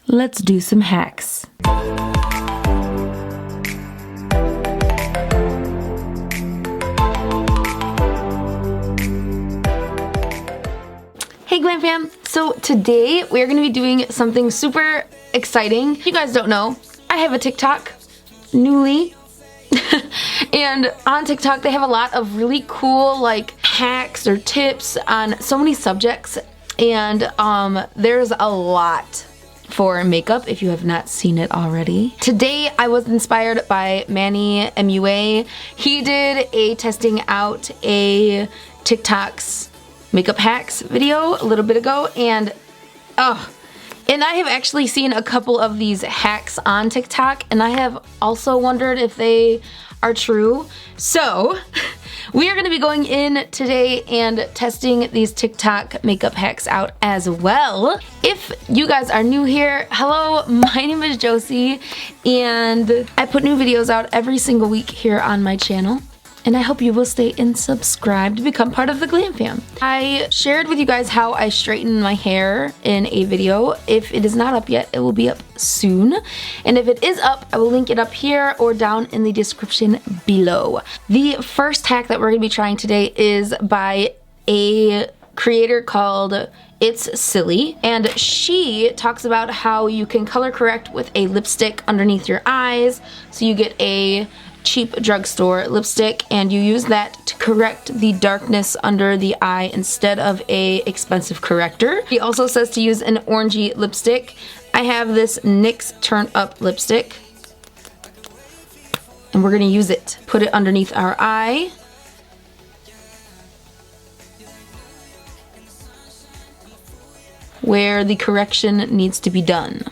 let's do some hacks. Hey Glam Fam! So today we're going to be doing something super exciting. If you guys don't know, I have a TikTok, newly. And on TikTok they have a lot of really cool like hacks or tips on so many subjects, and there's a lot for makeup if you have not seen it already. Today I was inspired by MANNY MUA. He did a testing out a TikTok's makeup hacks video a little bit ago, and I have actually seen a couple of these hacks on TikTok, and I have also wondered if they are true. So we are going to be going in today and testing these TikTok makeup hacks out as well. If you guys are new here, hello, my name is Josie, and I put new videos out every single week here on my channel. And I hope you will stay and subscribe to become part of the Glam Fam. I shared with you guys how I straighten my hair in a video. If it is not up yet, it will be up soon. And if it is up, I will link it up here or down in the description below. The first hack that we're going to be trying today is by a creator called It's Silly, and she talks about how you can color correct with a lipstick underneath your eyes, so you get a cheap drugstore lipstick and you use that to correct the darkness under the eye instead of a expensive corrector. He also says to use an orangey lipstick. I have this NYX Turn Up lipstick, and we're gonna use it. Put it underneath our eye. Where the correction needs to be done.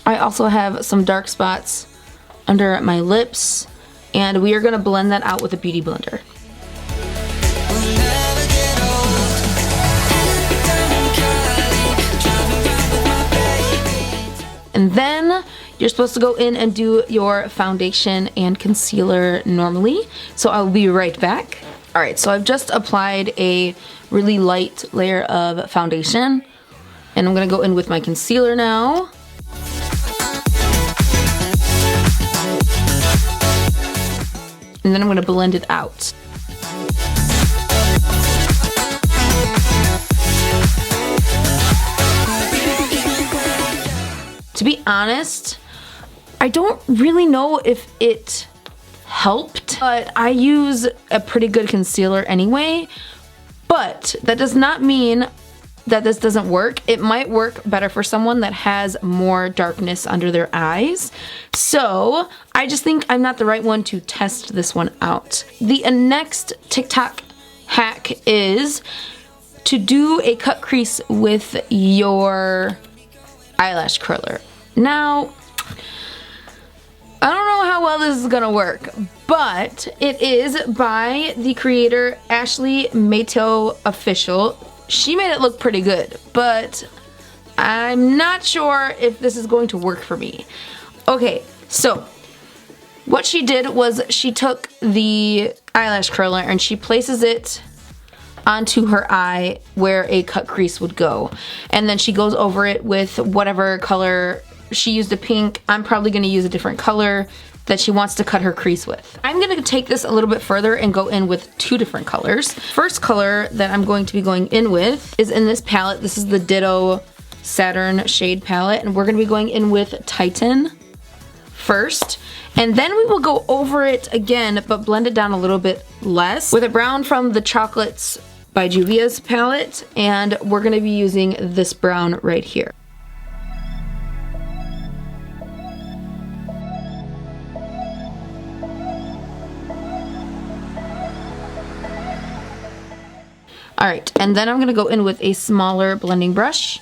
I also have some dark spots under my lips, and we are going to blend that out with a beauty blender. And then you're supposed to go in and do your foundation and concealer normally, so I'll be right back. Alright, so I've just applied a really light layer of foundation, and I'm going to go in with my concealer now. And then I'm going to blend it out. To be honest, I don't really know if it helped, but I use a pretty good concealer anyway. But that does not mean that this doesn't work. It might work better for someone that has more darkness under their eyes. So I just think I'm not the right one to test this one out. The next TikTok hack is to do a cut crease with your eyelash curler. Now, I don't know how well this is gonna work, but it is by the creator Ashley Mato Official. She made it look pretty good, but I'm not sure if this is going to work for me. Okay, so what she did was she took the eyelash curler and she places it onto her eye where a cut crease would go. And then she goes over it with whatever color. She used a pink. I'm probably going to use a different color that she wants to cut her crease with. I'm going to take this a little bit further and go in with two different colors. First color that I'm going to be going in with is in this palette. This is the Ditto Saturn shade palette, and we're going to be going in with Titan first, and then we will go over it again but blend it down a little bit less with a brown from the Chocolates by Juvia's palette, and we're going to be using this brown right here. Alright, and then I'm going to go in with a smaller blending brush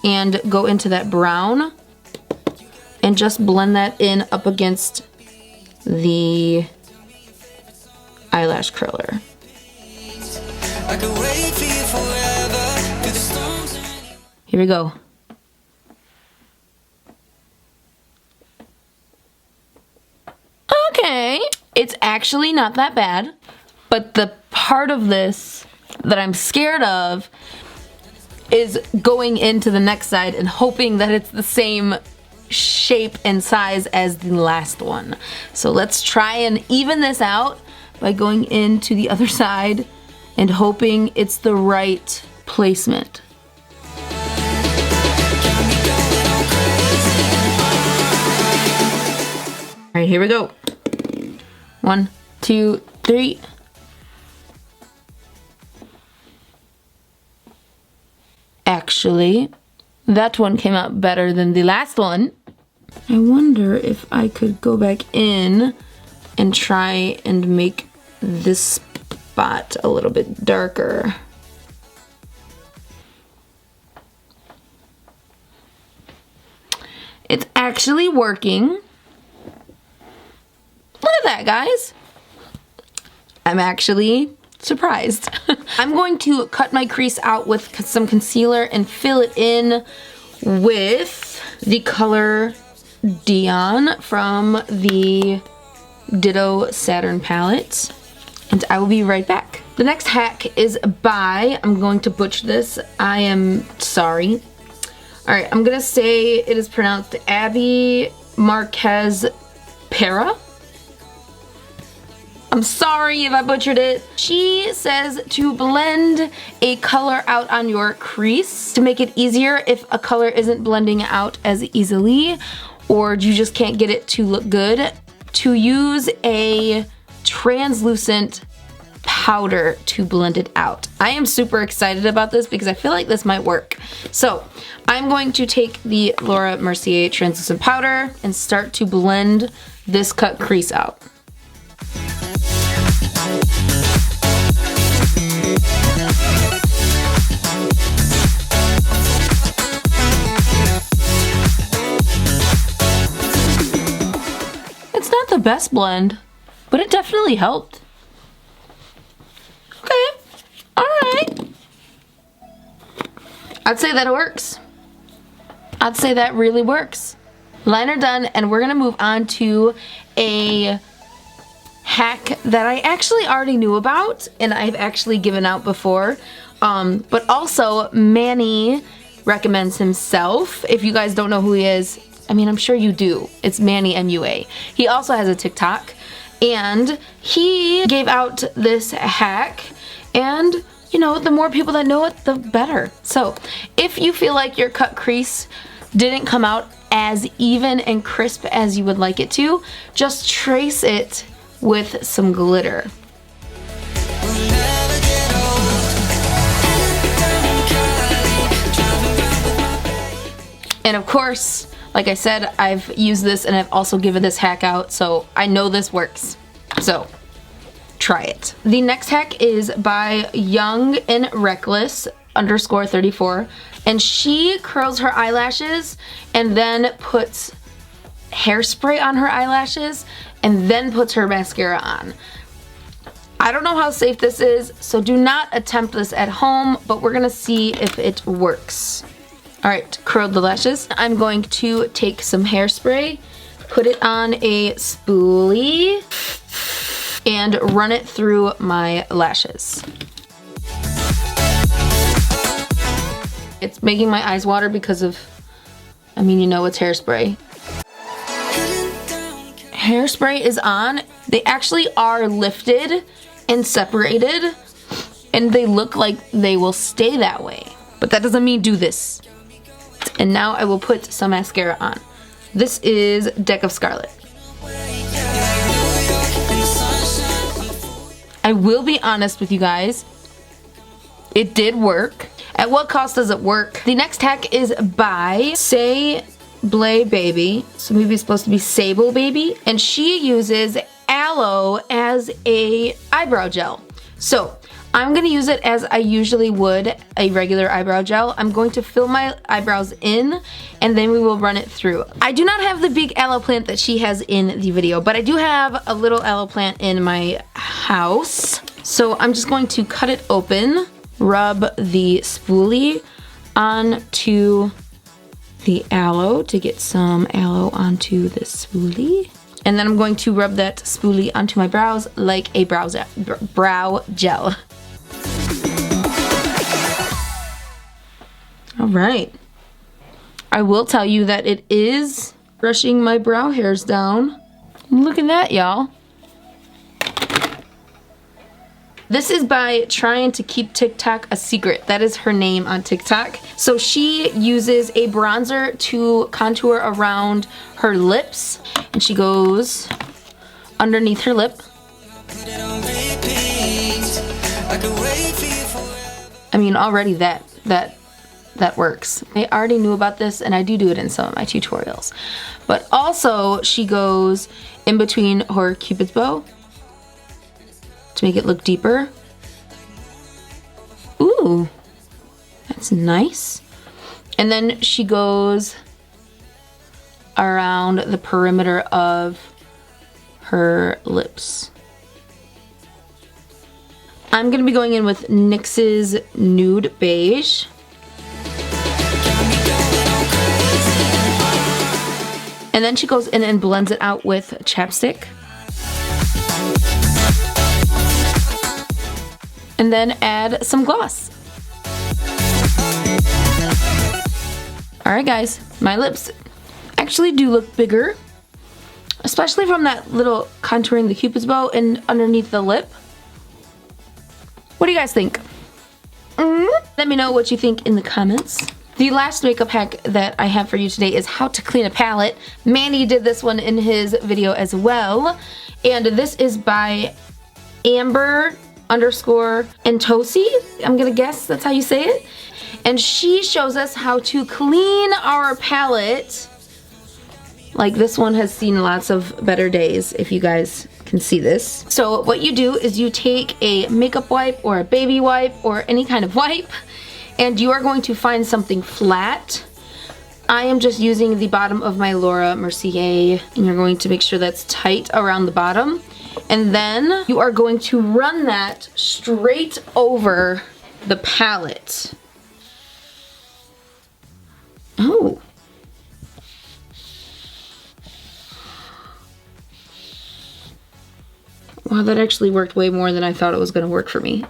and go into that brown and just blend that in up against the eyelash curler. Here we go. Okay, it's actually not that bad, but the part of this that I'm scared of is going into the next side and hoping that it's the same shape and size as the last one. So let's try and even this out by going into the other side and hoping it's the right placement. All right, here we go. 1, 2, 3. Actually, that one came out better than the last one. I wonder if I could go back in and try and make this spot a little bit darker. It's actually working. Look at that, guys. I'm actually surprised. I'm going to cut my crease out with some concealer and fill it in with the color Dion from the Ditto Saturn palette, and I will be right back. The next hack is by, I'm going to butcher this, I am sorry. Alright, I'm gonna say it is pronounced Abby Marquez Para. I'm sorry if I butchered it. She says to blend a color out on your crease to make it easier if a color isn't blending out as easily or you just can't get it to look good, to use a translucent powder to blend it out. I am super excited about this because I feel like this might work. So I'm going to take the Laura Mercier translucent powder and start to blend this cut crease out. It's not the best blend, but it definitely helped. Okay, alright. I'd say that works. I'd say that really works. Liner done, and we're gonna move on to a hack that I actually already knew about and I've actually given out before, but also Manny recommends himself. If you guys don't know who he is, I mean, I'm sure you do. It's MANNY MUA. He also has a TikTok, and he gave out this hack, and you know, the more people that know it, the better. So if you feel like your cut crease didn't come out as even and crisp as you would like it to, just trace it with some glitter. And of course, like I said, I've used this and I've also given this hack out, so I know this works. So try it. The next hack is by Young and Reckless _34, and she curls her eyelashes and then puts hairspray on her eyelashes and then puts her mascara on. I don't know how safe this is, so do not attempt this at home, but we're gonna see if it works. Alright, curled the lashes. I'm going to take some hairspray, put it on a spoolie, and run it through my lashes. It's making my eyes water because of, I mean, you know, it's hairspray. Hairspray is on. They actually are lifted and separated, and they look like they will stay that way. But that doesn't mean do this. And now I will put some mascara on. This is Deck of Scarlet. I will be honest with you guys, it did work. At what cost does it work? The next hack is by Say Blay Baby. So maybe it's supposed to be Sable Baby. And she uses Aloe as a eyebrow gel. So I'm gonna use it as I usually would a regular eyebrow gel. I'm going to fill my eyebrows in and then we will run it through. I do not have the big aloe plant that she has in the video, but I do have a little aloe plant in my house. So I'm just going to cut it open, rub the spoolie onto the aloe to get some aloe onto the spoolie. And then I'm going to rub that spoolie onto my brows like a brow gel. right. I will tell you that it is brushing my brow hairs down. Look at that, y'all. This is by Trying to Keep TikTok a Secret. That is her name on TikTok. So she uses a bronzer to contour around her lips, and she goes underneath her lip. I mean, already that works. I already knew about this, and I do it in some of my tutorials. But also, she goes in between her Cupid's bow to make it look deeper. Ooh, that's nice. And then she goes around the perimeter of her lips. I'm gonna be going in with NYX's Nude Beige. And then she goes in and blends it out with chapstick. And then add some gloss. Alright guys, my lips actually do look bigger, especially from that little contouring the Cupid's bow and underneath the lip. What do you guys think? Let me know what you think in the comments. The last makeup hack that I have for you today is how to clean a palette. Manny did this one in his video as well. And this is by Amber_Josie. I'm gonna guess that's how you say it. And she shows us how to clean our palette. Like, this one has seen lots of better days, if you guys can see this. So what you do is you take a makeup wipe or a baby wipe or any kind of wipe, and you are going to find something flat. I am just using the bottom of my Laura Mercier, and you're going to make sure that's tight around the bottom. And then you are going to run that straight over the palette. Oh. Wow, that actually worked way more than I thought it was going to work for me.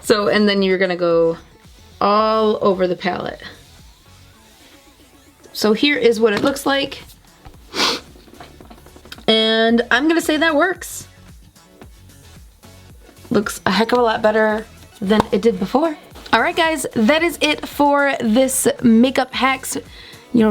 So, and then you're going to go all over the palette. So here is what it looks like. And I'm going to say that works. Looks a heck of a lot better than it did before. Alright guys, that is it for this makeup hacks,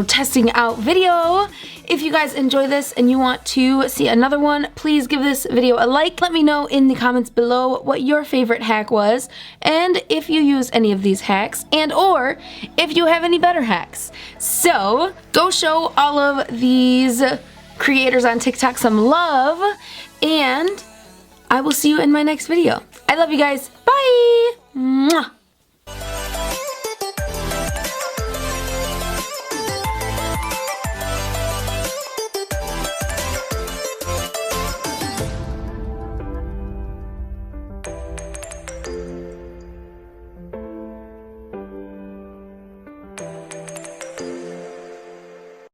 testing out video. If you guys enjoy this and you want to see another one, please give this video a like. Let me know in the comments below what your favorite hack was, and if you use any of these hacks, and or if you have any better hacks. So go show all of these creators on TikTok some love, and I will see you in my next video. I love you guys. Bye! Mwah.